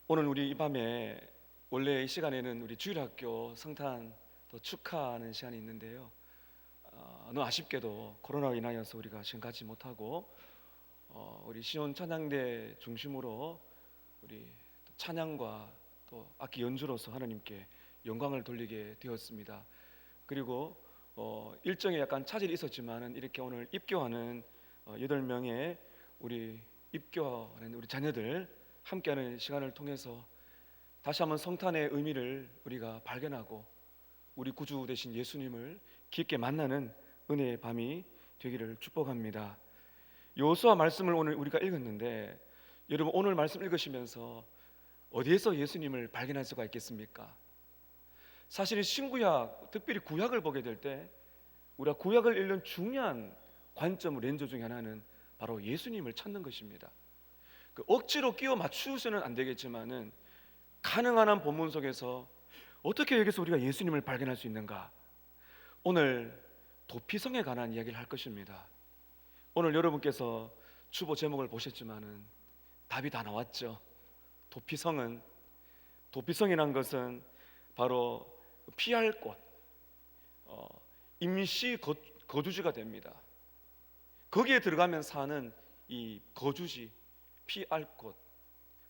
오늘 우리 이 밤에 원래 이 시간에는 우리 주일학교 성탄 또 축하하는 시간이 있는데요. 너무 아쉽게도 코로나로 인하여서 우리가 지금 가지 못하고 우리 시온 찬양대 중심으로 우리 찬양과 또 악기 연주로서 하나님께 영광을 돌리게 되었습니다. 그리고 일정에 약간 차질이 있었지만은 이렇게 오늘 입교하는 8명의 우리 입교하는 우리 자녀들 함께하는 시간을 통해서 다시 한번 성탄의 의미를 우리가 발견하고 우리 구주 되신 예수님을 깊게 만나는 은혜의 밤이 되기를 축복합니다. 여호수아 말씀을 오늘 우리가 읽었는데, 여러분 오늘 말씀 읽으시면서 어디에서 예수님을 발견할 수가 있겠습니까? 사실은 신구약, 특별히 구약을 보게 될 때 우리가 구약을 읽는 중요한 관점 렌즈 중에 하나는 바로 예수님을 찾는 것입니다. 억지로 끼워 맞추서는 안 되겠지만은 가능한 한 본문 속에서 어떻게 여기서 우리가 예수님을 발견할 수 있는가? 오늘 도피성에 관한 이야기를 할 것입니다. 오늘 여러분께서 주보 제목을 보셨지만은 답이 다 나왔죠. 도피성이란 것은 바로 피할 곳, 임시 거주지가 됩니다. 거기에 들어가면 사는 이 거주지, 피할 곳,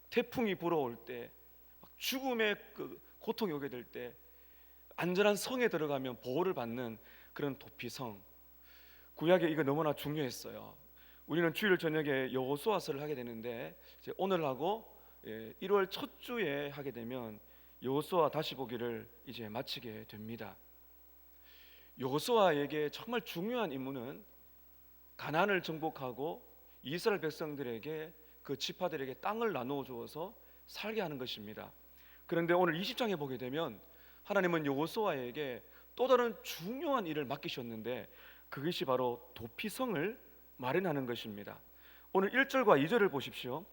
태풍이 불어올 때, 죽음의 그 고통이 오게 될 때 안전한 성에 들어가면 보호를 받는 그런 도피성. 구약에 이거 너무나 중요했어요. 우리는 주일 저녁에 여호수아서를 하게 되는데 이제 오늘하고 1월 첫 주에 하게 되면 여호수아 다시 보기를 이제 마치게 됩니다. 여호수아에게 정말 중요한 임무는 가나안을 정복하고 이스라엘 백성들에게 그 지파들에게 땅을 나누어 주어서 살게 하는 것입니다. 그런데 오늘 20장에 보게 되면 하나님은 여호수아에게 또 다른 중요한 일을 맡기셨는데 그것이 바로 도피성을 마련하는 것입니다. 오늘 1절과 2절을 보십시오.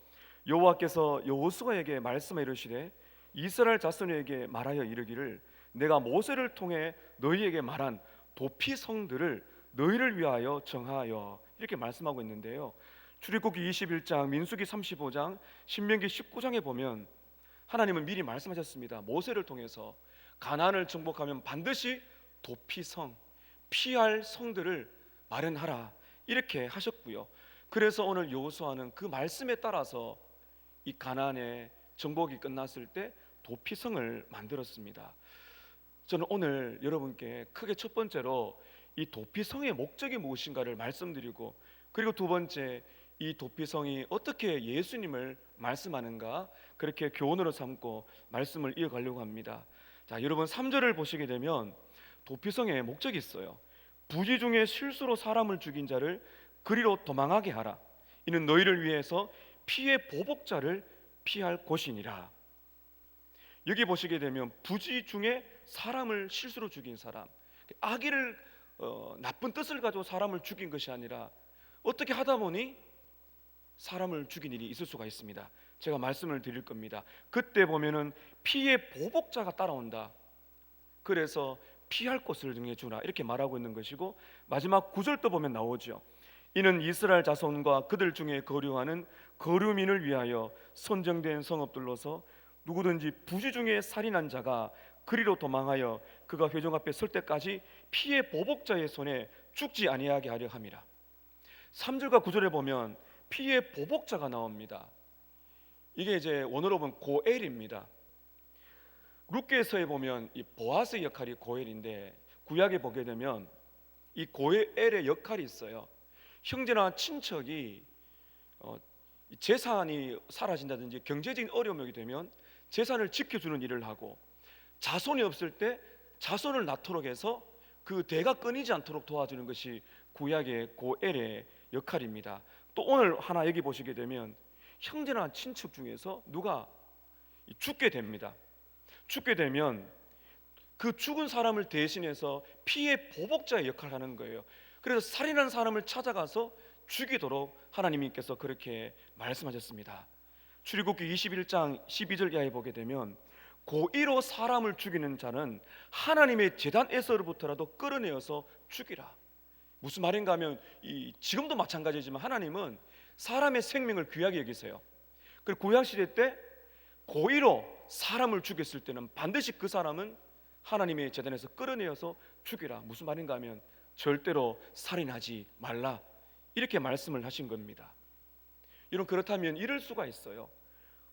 여호와께서 여호수아에게 말씀해 이르시되 이스라엘 자손에게 말하여 이르기를 내가 모세를 통해 너희에게 말한 도피성들을 너희를 위하여 정하여, 이렇게 말씀하고 있는데요. 출애굽기 21장, 민수기 35장, 신명기 19장에 보면 하나님은 미리 말씀하셨습니다. 모세를 통해서 가나안을 정복하면 반드시 도피성, 피할 성들을 마련하라, 이렇게 하셨고요. 그래서 오늘 여호수아는 그 말씀에 따라서 이 가나안의 정복이 끝났을 때 도피성을 만들었습니다. 저는 오늘 여러분께 크게 첫 번째로 이 도피성의 목적이 무엇인가를 말씀드리고, 그리고 두 번째, 이 도피성이 어떻게 예수님을 말씀하는가, 그렇게 교훈으로 삼고 말씀을 이어가려고 합니다. 자, 여러분 3절을 보시게 되면 도피성의 목적이 있어요. 부지 중에 실수로 사람을 죽인 자를 그리로 도망하게 하라. 이는 너희를 위해서 피의 보복자를 피할 곳이니라. 여기 보시게 되면 부지 중에 사람을 실수로 죽인 사람, 악의를 나쁜 뜻을 가지고 사람을 죽인 것이 아니라 어떻게 하다 보니 사람을 죽인 일이 있을 수가 있습니다. 제가 말씀을 드릴 겁니다. 그때 보면은 피의 보복자가 따라온다. 그래서 피할 곳을 정해주라, 이렇게 말하고 있는 것이고, 마지막 9절도 보면 나오죠. 이는 이스라엘 자손과 그들 중에 거류하는 거류민을 위하여 선정된 성읍들로서 누구든지 부지 중에 살인한 자가 그리로 도망하여 그가 회중 앞에 설 때까지 피의 보복자의 손에 죽지 아니하게 하려 함이라. 3절과 9절에 보면 피의 보복자가 나옵니다. 이게 이제 원어로 보면 고엘입니다. 룻기서에 보면 이 보아스의 역할이 고엘인데, 구약에 보게 되면 이 고엘의 역할이 있어요. 형제나 친척이 재산이 사라진다든지 경제적인 어려움이 오게 되면 재산을 지켜주는 일을 하고, 자손이 없을 때 자손을 낳도록 해서 그 대가 끊이지 않도록 도와주는 것이 구약의 고엘의 역할입니다. 또 오늘 하나 여기 보시게 되면 형제나 친척 중에서 누가 죽게 됩니다. 죽게 되면 그 죽은 사람을 대신해서 피의 보복자의 역할을 하는 거예요. 그래서 살인한 사람을 찾아가서 죽이도록 하나님께서 그렇게 말씀하셨습니다. 출애굽기 21장 12절 이하에 보게 되면 고의로 사람을 죽이는 자는 하나님의 제단에서로부터라도 끌어내어서 죽이라. 무슨 말인가 하면 지금도 마찬가지지만 하나님은 사람의 생명을 귀하게 여기세요. 그리고 구약 시대 때 고의로 사람을 죽였을 때는 반드시 그 사람은 하나님의 재단에서 끌어내어서 죽이라. 무슨 말인가 하면 절대로 살인하지 말라, 이렇게 말씀을 하신 겁니다. 여러분, 그렇다면 이럴 수가 있어요.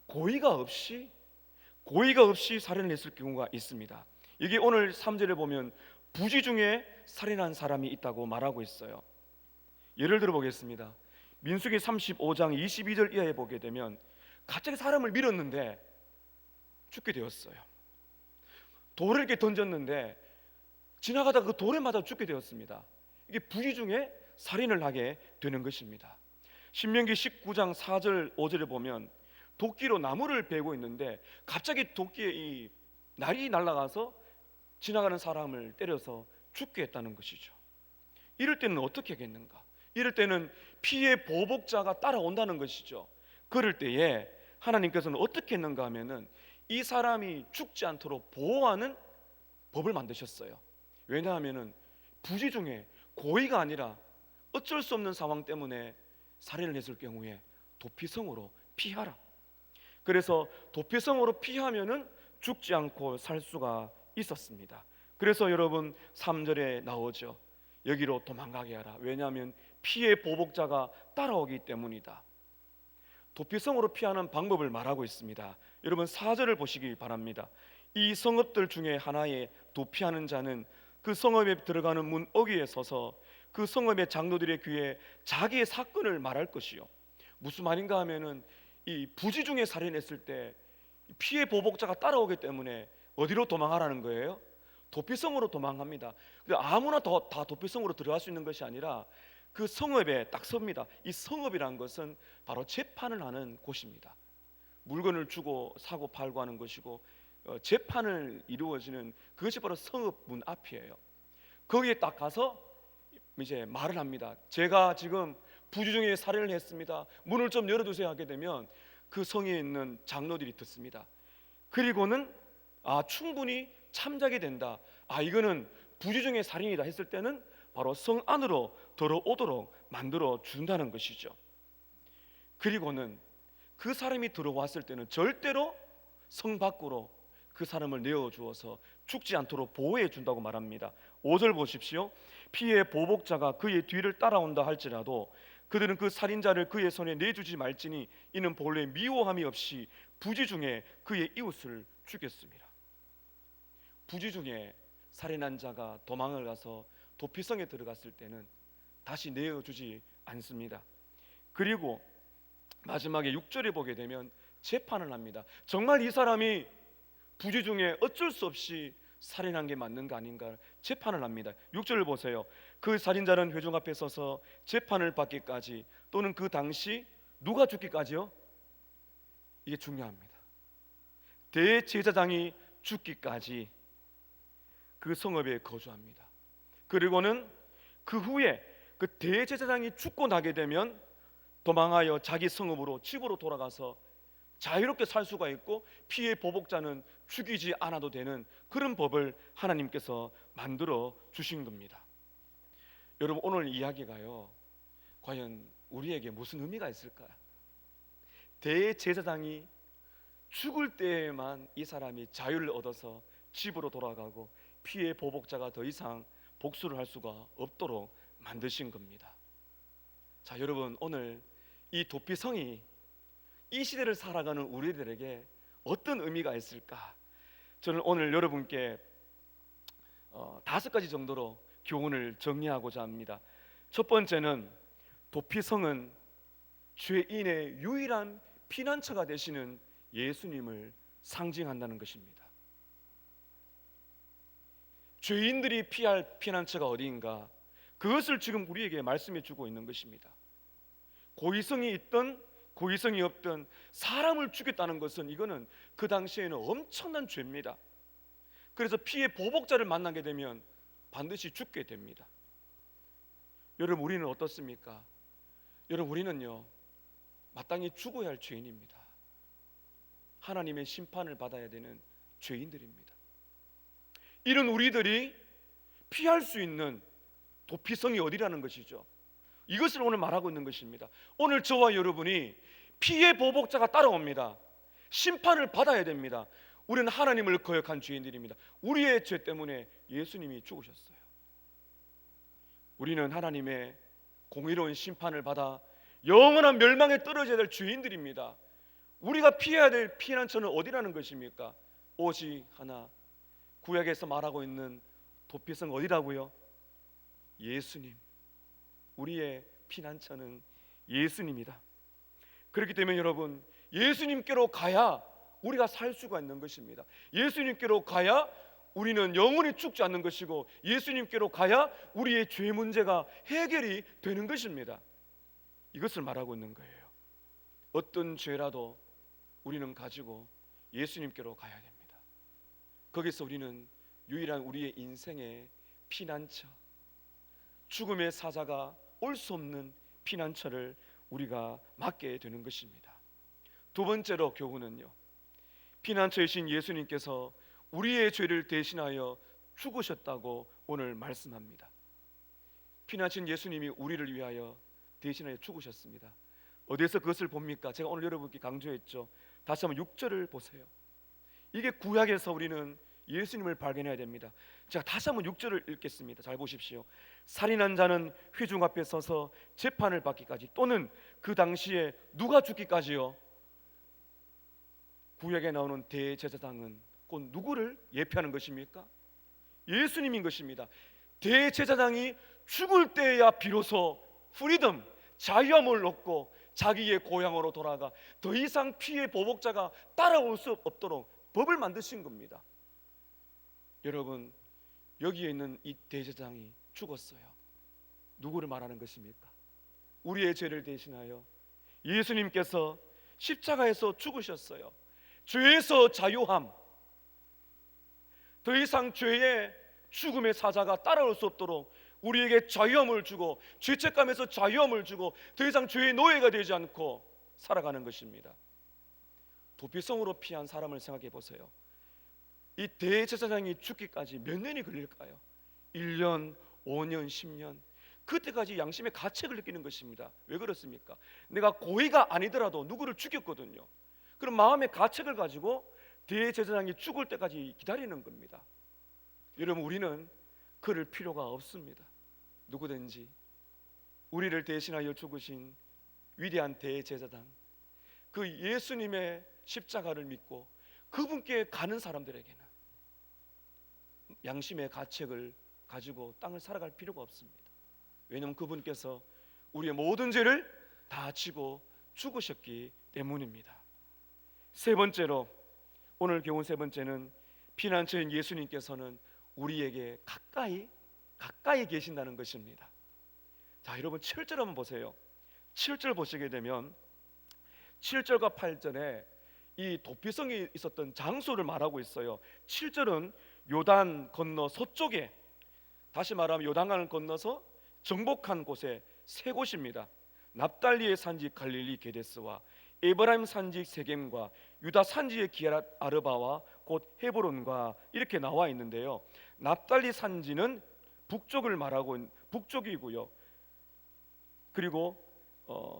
고의가 없이 살인을 했을 경우가 있습니다. 이게 오늘 3절에 보면 부지 중에 살인한 사람이 있다고 말하고 있어요. 예를 들어 보겠습니다. 민수기 35장 22절 이하에 보게 되면 갑자기 사람을 밀었는데 죽게 되었어요. 돌을 이렇게 던졌는데 지나가다가 그 돌에 맞아 죽게 되었습니다. 이게 부지 중에 살인을 하게 되는 것입니다. 신명기 19장 4절 5절에 보면 도끼로 나무를 베고 있는데 갑자기 도끼에 이 날이 날아가서 지나가는 사람을 때려서 죽게 했다는 것이죠. 이럴 때는 어떻게 하겠는가? 이럴 때는 피해 보복자가 따라온다는 것이죠. 그럴 때에 하나님께서는 어떻게 했는가 하면은 이 사람이 죽지 않도록 보호하는 법을 만드셨어요. 왜냐하면은 부지 중에 고의가 아니라 어쩔 수 없는 상황 때문에 살인을 했을 경우에 도피성으로 피하라. 그래서 도피성으로 피하면은 죽지 않고 살 수가 있었습니다. 그래서 여러분 3절에 나오죠. 여기로 도망가게 하라. 왜냐하면 피해 보복자가 따라오기 때문이다. 도피성으로 피하는 방법을 말하고 있습니다. 여러분 4절을 보시기 바랍니다. 이 성읍들 중에 하나에 도피하는 자는 그 성읍에 들어가는 문 어귀에 서서 그 성읍의 장로들의 귀에 자기의 사건을 말할 것이요. 무슨 말인가 하면은 이 부지 중에 살인했을 때 피해 보복자가 따라오기 때문에 어디로 도망하라는 거예요? 도피성으로 도망갑니다. 아무나 다 도피성으로 들어갈 수 있는 것이 아니라 그 성읍에 딱 섭니다. 이 성읍이란 것은 바로 재판을 하는 곳입니다. 물건을 주고 사고 팔고 하는 것이고 재판을 이루어지는 그것이 바로 성읍 문 앞이에요. 거기에 딱 가서 이제 말을 합니다. 제가 지금 부지 중에 살인을 했습니다. 문을 좀 열어주세요 하게 되면 그 성에 있는 장로들이 듣습니다. 그리고는 충분히 참작이 된다. 이거는 부지 중에 살인이다 했을 때는 바로 성 안으로 들어오도록 만들어 준다는 것이죠. 그리고는 그 사람이 들어왔을 때는 절대로 성 밖으로 그 사람을 내어주어서 죽지 않도록 보호해 준다고 말합니다. 5절 보십시오. 피해 보복자가 그의 뒤를 따라온다 할지라도 그들은 그 살인자를 그의 손에 내주지 말지니 이는 본래 미워함이 없이 부지 중에 그의 이웃을 죽였습니다. 부지 중에 살인한 자가 도망을 가서 도피성에 들어갔을 때는 다시 내어주지 않습니다. 그리고 마지막에 6절에 보게 되면 재판을 합니다. 정말 이 사람이 부지 중에 어쩔 수 없이 살인한 게 맞는가 아닌가 재판을 합니다. 6절을 보세요. 그 살인자는 회중 앞에 서서 재판을 받기까지 또는 그 당시 누가 죽기까지요? 이게 중요합니다. 대제사장이 죽기까지 그 성읍에 거주합니다. 그리고는 그 후에 그 대제사장이 죽고 나게 되면 도망하여 자기 성읍으로 집으로 돌아가서 자유롭게 살 수가 있고 피해 보복자는 죽이지 않아도 되는 그런 법을 하나님께서 만들어 주신 겁니다. 여러분, 오늘 이야기가요 과연 우리에게 무슨 의미가 있을까요? 대제사장이 죽을 때에만 이 사람이 자유를 얻어서 집으로 돌아가고 피해 보복자가 더 이상 복수를 할 수가 없도록 만드신 겁니다. 자, 여러분, 오늘 이 도피성이 이 시대를 살아가는 우리들에게 어떤 의미가 있을까? 저는 오늘 여러분께 5가지 정도로 교훈을 정리하고자 합니다. 첫 번째는 도피성은 죄인의 유일한 피난처가 되시는 예수님을 상징한다는 것입니다. 죄인들이 피할 피난처가 어디인가? 그것을 지금 우리에게 말씀해 주고 있는 것입니다. 고의성이 있든 고의성이 없든 사람을 죽였다는 것은 이거는 그 당시에는 엄청난 죄입니다. 그래서 피해 보복자를 만나게 되면 반드시 죽게 됩니다. 여러분, 우리는 어떻습니까? 여러분, 우리는요 마땅히 죽어야 할 죄인입니다. 하나님의 심판을 받아야 되는 죄인들입니다. 이런 우리들이 피할 수 있는 도피성이 어디라는 것이죠. 이것을 오늘 말하고 있는 것입니다. 오늘 저와 여러분이 피해 보복자가 따라옵니다. 심판을 받아야 됩니다. 우리는 하나님을 거역한 죄인들입니다. 우리의 죄 때문에 예수님이 죽으셨어요. 우리는 하나님의 공의로운 심판을 받아 영원한 멸망에 떨어져야 될 죄인들입니다. 우리가 피해야 될 피난처는 어디라는 것입니까? 오직 하나, 구약에서 말하고 있는 도피성 어디라고요? 예수님. 우리의 피난처는 예수님이다. 그렇기 때문에 여러분, 예수님께로 가야 우리가 살 수가 있는 것입니다. 예수님께로 가야 우리는 영원히 죽지 않는 것이고, 예수님께로 가야 우리의 죄 문제가 해결이 되는 것입니다. 이것을 말하고 있는 거예요. 어떤 죄라도 우리는 가지고 예수님께로 가야 됩니다. 거기서 우리는 유일한 우리의 인생의 피난처, 죽음의 사자가 올 수 없는 피난처를 우리가 맡게 되는 것입니다. 두 번째로 교훈은요, 피난처이신 예수님께서 우리의 죄를 대신하여 죽으셨다고 오늘 말씀합니다. 피난처인 예수님이 우리를 위하여 대신하여 죽으셨습니다. 어디에서 그것을 봅니까? 제가 오늘 여러분께 강조했죠. 다시 한번 6절을 보세요. 이게 구약에서 우리는 예수님을 발견해야 됩니다. 제가 다시 한번 6절을 읽겠습니다. 잘 보십시오. 살인한 자는 회중 앞에 서서 재판을 받기까지, 또는 그 당시에 누가 죽기까지요? 구약에 나오는 대제사장은 곧 누구를 예표하는 것입니까? 예수님인 것입니다. 대제사장이 죽을 때야 비로소 프리덤, 자유함을 얻고 자기의 고향으로 돌아가 더 이상 피해 보복자가 따라올 수 없도록 법을 만드신 겁니다. 여러분, 여기에 있는 이 대제사장이 죽었어요. 누구를 말하는 것입니까? 우리의 죄를 대신하여 예수님께서 십자가에서 죽으셨어요. 죄에서 자유함, 더 이상 죄의 죽음의 사자가 따라올 수 없도록 우리에게 자유함을 주고, 죄책감에서 자유함을 주고, 더 이상 죄의 노예가 되지 않고 살아가는 것입니다. 도피성으로 피한 사람을 생각해 보세요. 이 대제사장이 죽기까지 몇 년이 걸릴까요? 1년, 5년, 10년. 그때까지 양심의 가책을 느끼는 것입니다. 왜 그렇습니까? 내가 고의가 아니더라도 누구를 죽였거든요. 그럼 마음의 가책을 가지고 대제사장이 죽을 때까지 기다리는 겁니다. 여러분, 우리는 그럴 필요가 없습니다. 누구든지 우리를 대신하여 죽으신 위대한 대제사장, 그 예수님의 십자가를 믿고 그분께 가는 사람들에게는 양심의 가책을 가지고 땅을 살아갈 필요가 없습니다. 왜냐하면 그분께서 우리의 모든 죄를 다 지고 죽으셨기 때문입니다. 세 번째로, 오늘 교훈 세 번째는 피난처인 예수님께서는 우리에게 가까이 계신다는 것입니다. 자, 여러분 7절 한번 보세요. 7절 보시게 되면 7절과 8절에 이 도피성이 있었던 장소를 말하고 있어요. 7절은 요단 건너 서쪽에, 다시 말하면 요단강을 건너서 정복한 곳에 세 곳입니다. 납달리의 산지 갈릴리 게데스와 에브라임 산지 세겜과 유다 산지의 기럇 아르바와 곧 헤브론과 이렇게 나와 있는데요. 납달리 산지는 북쪽을 말하고 북쪽이고요. 그리고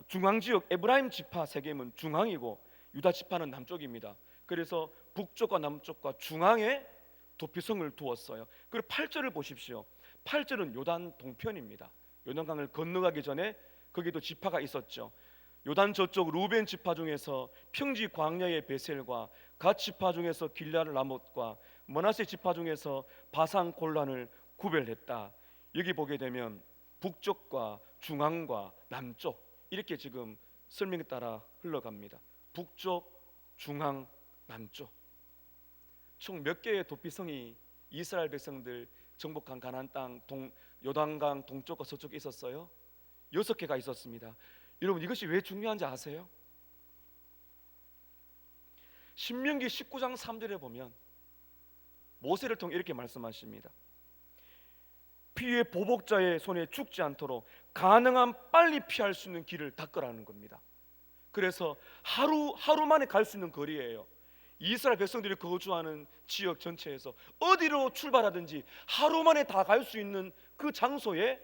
중앙지역 에브라임 지파 세겜은 중앙이고 유다 지파는 남쪽입니다. 그래서 북쪽과 남쪽과 중앙에 도피성을 두었어요. 그리고 8절을 보십시오. 8절은 요단 동편입니다. 요단강을 건너가기 전에 거기도 지파가 있었죠. 요단 저쪽 루벤 지파 중에서 평지 광야의 베셀과 갓 지파 중에서 길르앗 라못과 므낫세 지파 중에서 바산 골란을 구별했다. 여기 보게 되면 북쪽과 중앙과 남쪽 이렇게 지금 설명에 따라 흘러갑니다. 북쪽, 중앙, 남쪽. 총 몇 개의 도피성이 이스라엘 백성들 정복한 가나안 땅 요단강 동쪽과 서쪽에 있었어요? 6개가 있었습니다. 여러분, 이것이 왜 중요한지 아세요? 신명기 19장 3절에 보면 모세를 통해 이렇게 말씀하십니다. 피해 보복자의 손에 죽지 않도록 가능한 빨리 피할 수 있는 길을 닦으라는 겁니다. 그래서 하루 만에 갈 수 있는 거리예요. 이스라엘 백성들이 거주하는 지역 전체에서 어디로 출발하든지 하루 만에 다 갈 수 있는 그 장소에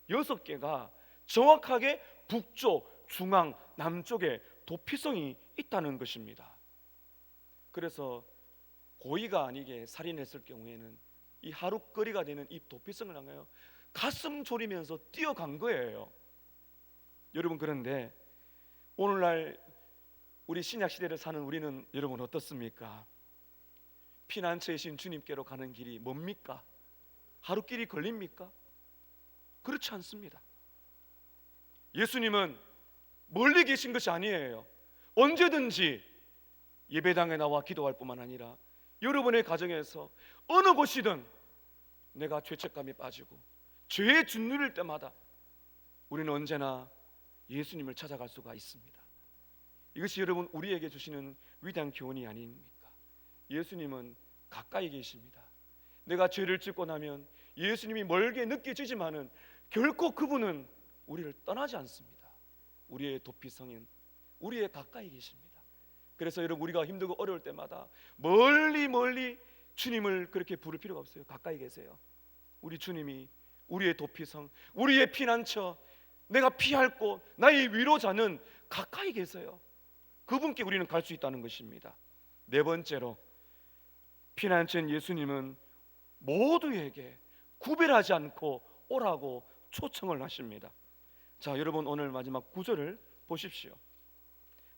6개가 정확하게 북쪽, 중앙, 남쪽에 도피성이 있다는 것입니다. 그래서 고의가 아니게 살인했을 경우에는 이 하룻거리가 되는 이 도피성을 향하여 가슴 졸이면서 뛰어간 거예요. 여러분, 그런데 오늘날 우리 신약 시대를 사는 우리는 여러분 어떻습니까? 피난처이신 주님께로 가는 길이 뭡니까? 하루길이 걸립니까? 그렇지 않습니다. 예수님은 멀리 계신 것이 아니에요. 언제든지 예배당에 나와 기도할 뿐만 아니라 여러분의 가정에서 어느 곳이든 내가 죄책감에 빠지고 죄에 짓누릴 때마다 우리는 언제나 예수님을 찾아갈 수가 있습니다. 이것이 여러분 우리에게 주시는 위대한 교훈이 아닙니까? 예수님은 가까이 계십니다. 내가 죄를 짓고 나면 예수님이 멀게 느껴지지만은 결코 그분은 우리를 떠나지 않습니다. 우리의 도피성인, 우리의 가까이 계십니다. 그래서 여러분, 우리가 힘들고 어려울 때마다 멀리 멀리 주님을 그렇게 부를 필요가 없어요. 가까이 계세요. 우리 주님이 우리의 도피성, 우리의 피난처, 내가 피할 곳, 나의 위로자는 가까이 계세요. 그분께 우리는 갈 수 있다는 것입니다. 네 번째로, 피난처인 예수님은 모두에게 구별하지 않고 오라고 초청을 하십니다. 자, 여러분, 오늘 마지막 9절을 보십시오.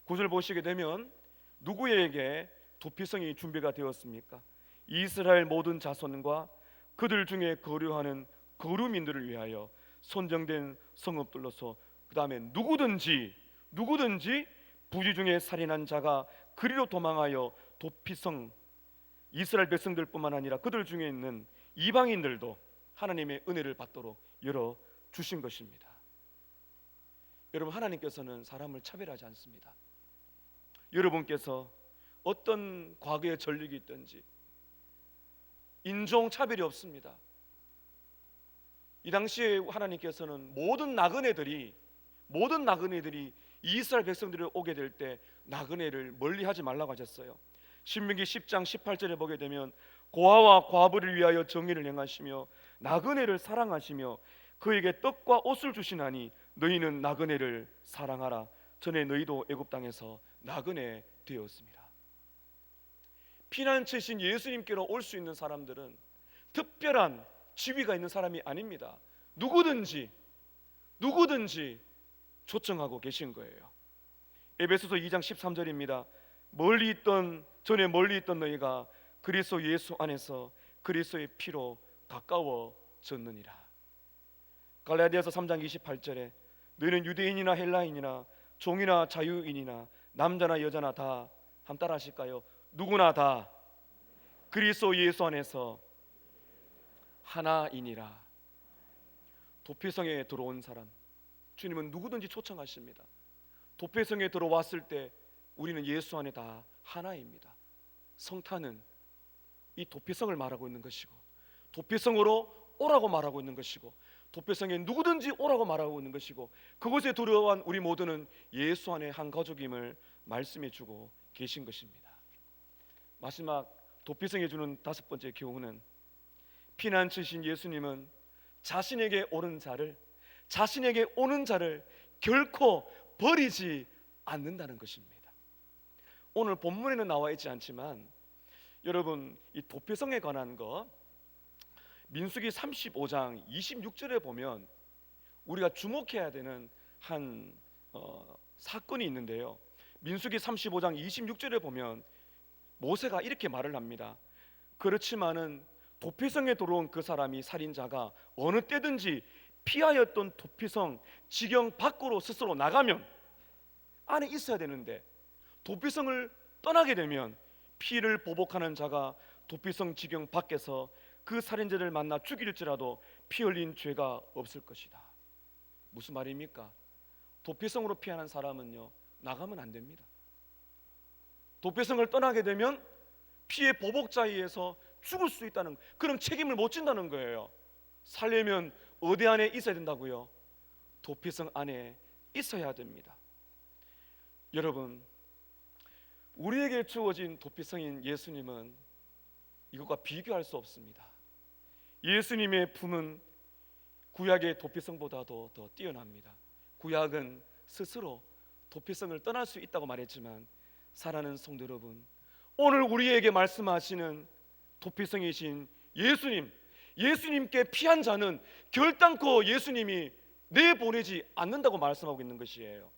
9절 보시게 되면 누구에게 도피성이 준비가 되었습니까? 이스라엘 모든 자손과 그들 중에 거류하는 거류민들을 위하여 선정된 성읍들로서, 그 다음에 누구든지 부지 중에 살인한 자가 그리로 도망하여 도피성, 이스라엘 백성들뿐만 아니라 그들 중에 있는 이방인들도 하나님의 은혜를 받도록 열어주신 것입니다. 여러분, 하나님께서는 사람을 차별하지 않습니다. 여러분께서 어떤 과거의 전력이 있든지 인종 차별이 없습니다. 이 당시에 하나님께서는 모든 나그네들이 이스라엘 백성들이 오게 될 때 나그네를 멀리하지 말라고 하셨어요. 신명기 10장 18절에 보게 되면 고아와 과부를 위하여 정의를 행하시며 나그네를 사랑하시며 그에게 떡과 옷을 주시나니 너희는 나그네를 사랑하라. 전에 너희도 애굽 땅에서 나그네 되었습니다. 피난처신 예수님께로 올 수 있는 사람들은 특별한 지위가 있는 사람이 아닙니다. 누구든지 초청하고 계신 거예요. 에베소서 2장 13절입니다. 전에 멀리 있던 너희가 그리스도 예수 안에서 그리스도의 피로 가까워졌느니라. 갈라디아서 3장 28절에 너희는 유대인이나 헬라인이나 종이나 자유인이나 남자나 여자나 다, 한번 따라 하실까요? 누구나 다 그리스도 예수 안에서 하나이니라. 도피성에 들어온 사람, 주님은 누구든지 초청하십니다. 도피성에 들어왔을 때 우리는 예수 안에 다 하나입니다. 성탄은 이 도피성을 말하고 있는 것이고, 도피성으로 오라고 말하고 있는 것이고, 도피성에 누구든지 오라고 말하고 있는 것이고, 그곳에 들어온 우리 모두는 예수 안에 한 가족임을 말씀해 주고 계신 것입니다. 마지막 도피성에 주는 다섯 번째 교훈은, 피난처신 예수님은 자신에게 오는 자를 결코 버리지 않는다는 것입니다. 오늘 본문에는 나와 있지 않지만 여러분, 이 도피성에 관한 거 민수기 35장 26절에 보면 우리가 주목해야 되는 한 사건이 있는데요. 민수기 35장 26절에 보면 모세가 이렇게 말을 합니다. 그렇지만은 도피성에 들어온 그 사람이, 살인자가 어느 때든지 피하였던 도피성 지경 밖으로 스스로 나가면 안에 있어야 되는데, 도피성을 떠나게 되면 피를 보복하는 자가 도피성 지경 밖에서 그 살인자를 만나 죽일지라도 피 흘린 죄가 없을 것이다. 무슨 말입니까? 도피성으로 피하는 사람은요, 나가면 안 됩니다. 도피성을 떠나게 되면 피의 보복자에 의해서 죽을 수 있다는, 그런 책임을 못 진다는 거예요. 살려면 어디 안에 있어야 된다고요? 도피성 안에 있어야 됩니다. 여러분, 우리에게 주어진 도피성인 예수님은 이것과 비교할 수 없습니다. 예수님의 품은 구약의 도피성보다도 더 뛰어납니다. 구약은 스스로 도피성을 떠날 수 있다고 말했지만, 사랑하는 성도 여러분, 오늘 우리에게 말씀하시는 도피성이신 예수님께 피한 자는 결단코 예수님이 내보내지 않는다고 말씀하고 있는 것이에요.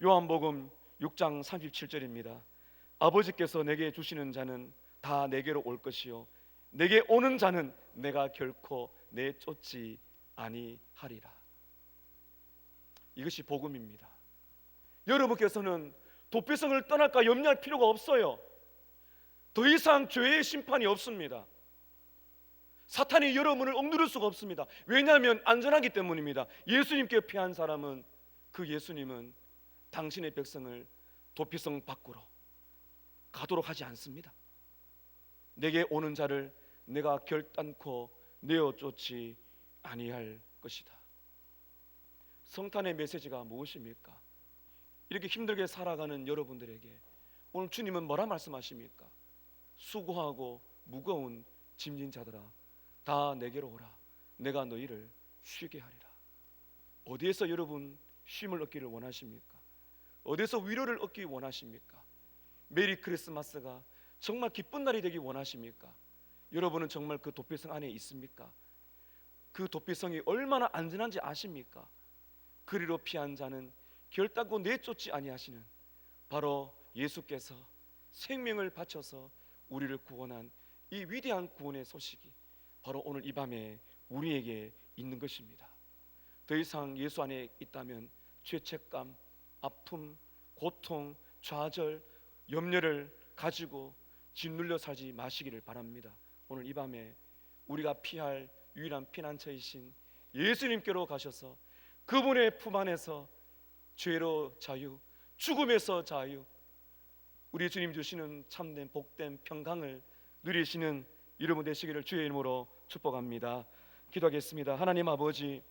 요한복음 6장 37절입니다. 아버지께서 내게 주시는 자는 다 내게로 올 것이요 내게 오는 자는 내가 결코 내쫓지 아니하리라. 이것이 복음입니다. 여러분께서는 도피성을 떠날까 염려할 필요가 없어요. 더 이상 죄의 심판이 없습니다. 사탄이 여러분을 억누를 수가 없습니다. 왜냐하면 안전하기 때문입니다. 예수님께 피한 사람은, 그 예수님은 당신의 백성을 도피성 밖으로 가도록 하지 않습니다. 내게 오는 자를 내가 결단코 내어쫓지 아니할 것이다. 성탄의 메시지가 무엇입니까? 이렇게 힘들게 살아가는 여러분들에게 오늘 주님은 뭐라 말씀하십니까? 수고하고 무거운 짐진 자들아 다 내게로 오라. 내가 너희를 쉬게 하리라. 어디에서 여러분 쉼을 얻기를 원하십니까? 어디에서 위로를 얻기 원하십니까? 메리 크리스마스가 정말 기쁜 날이 되기 원하십니까? 여러분은 정말 그 도피성 안에 있습니까? 그 도피성이 얼마나 안전한지 아십니까? 그리로 피한 자는 결단코 내쫓지 아니하시는 바로 예수께서 생명을 바쳐서 우리를 구원한 이 위대한 구원의 소식이 바로 오늘 이 밤에 우리에게 있는 것입니다. 더 이상 예수 안에 있다면 죄책감, 아픔, 고통, 좌절, 염려를 가지고 짓눌려 살지 마시기를 바랍니다. 오늘 이 밤에 우리가 피할 유일한 피난처이신 예수님께로 가셔서 그분의 품 안에서 죄로 자유, 죽음에서 자유, 우리 주님 주시는 참된 복된 평강을 누리시는 여러분 되시기를 주의 이름으로 축복합니다. 기도하겠습니다. 하나님 아버지,